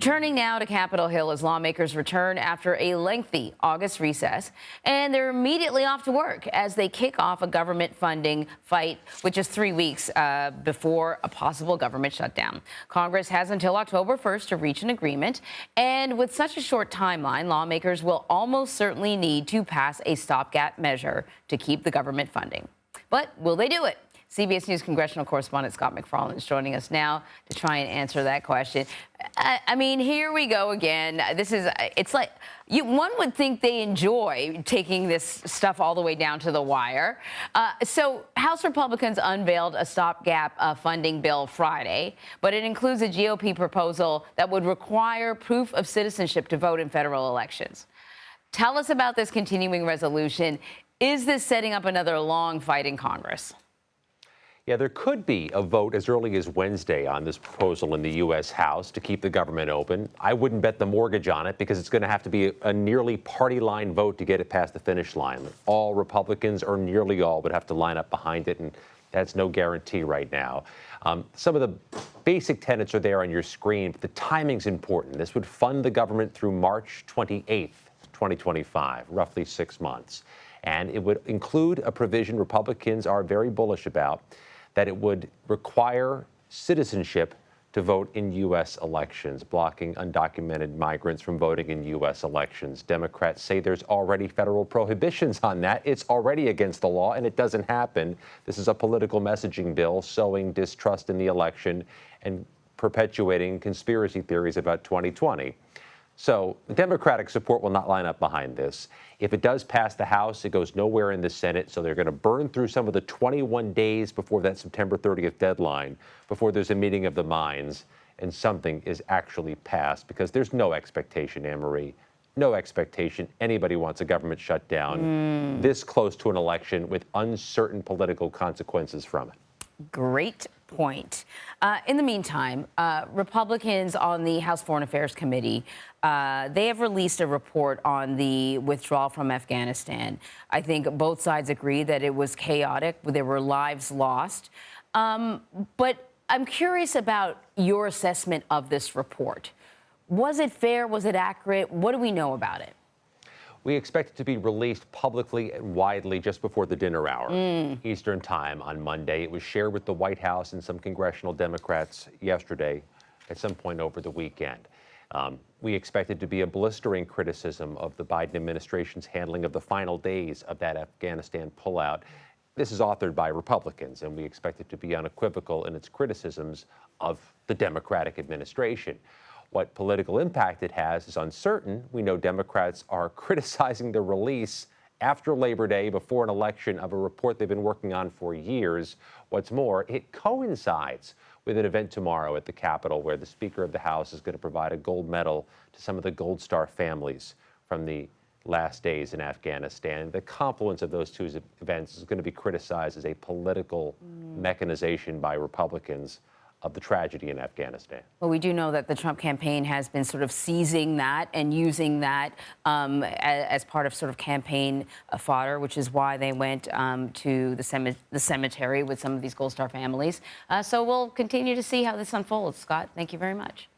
Turning now to Capitol Hill as lawmakers return after a lengthy August recess, and they're immediately off to work as they kick off a government funding fight with just 3 weeks before a possible government shutdown. Congress has until October 1st to reach an agreement, and with such a short timeline, lawmakers will almost certainly need to pass a stopgap measure to keep the government funding. But will they do it? CBS News congressional correspondent Scott MacFarlane is joining us now to try and answer that question. I mean, here we go again. It's like one would think they enjoy taking this stuff all the way down to the wire. So House Republicans unveiled a stopgap funding bill Friday, but it includes a GOP proposal that would require proof of citizenship to vote in federal elections. Tell us about this continuing resolution. Is this setting up another long fight in Congress? Yeah, there could be a vote as early as Wednesday on this proposal in the U.S. House to keep the government open. I wouldn't bet the mortgage on it because it's going to have to be a nearly party line vote to get it past the finish line. All Republicans, or nearly all, would have to line up behind it, and that's no guarantee right now. Some of the basic tenets are there on your screen, but the timing's important. This would fund the government through March 28th, 2025, roughly 6 months. And it would include a provision Republicans are very bullish about, that it would require citizenship to vote in U.S. elections, blocking undocumented migrants from voting in U.S. elections. Democrats say there's already federal prohibitions on that. It's already against the law, and it doesn't happen. This is a political messaging bill sowing distrust in the election and perpetuating conspiracy theories about 2020. So the Democratic support will not line up behind this. If it does pass the House, it goes nowhere in the Senate, so they're going to burn through some of the 21 days before that September 30th deadline, before there's a meeting of the minds and something is actually passed, because there's no expectation, Anne-Marie, no expectation anybody wants a government shutdown this close to an election with uncertain political consequences from it. Great point. In the meantime, Republicans on the House Foreign Affairs Committee, they have released a report on the withdrawal from Afghanistan. I think both sides agree that it was chaotic. There were lives lost. But I'm curious about your assessment of this report. Was it fair? Was it accurate? What do we know about it? We expect it to be released publicly and widely just before the dinner hour, Eastern time on Monday. It was shared with the White House and some congressional Democrats yesterday at some point over the weekend. We expect it to be a blistering criticism of the Biden administration's handling of the final days of that Afghanistan pullout. This is authored by Republicans, and we expect it to be unequivocal in its criticisms of the Democratic administration. What political impact it has is uncertain. We know Democrats are criticizing the release after Labor Day, before an election, of a report they've been working on for years. What's more, it coincides with an event tomorrow at the Capitol where the Speaker of the House is going to provide a gold medal to some of the Gold Star families from the last days in Afghanistan. The confluence of those two events is going to be criticized as a political mechanization by Republicans of the tragedy in Afghanistan. Well, we do know that the Trump campaign has been sort of seizing that and using that as part of sort of campaign fodder, which is why they went to the cemetery with some of these Gold Star families. So we'll continue to see how this unfolds. Scott, thank you very much.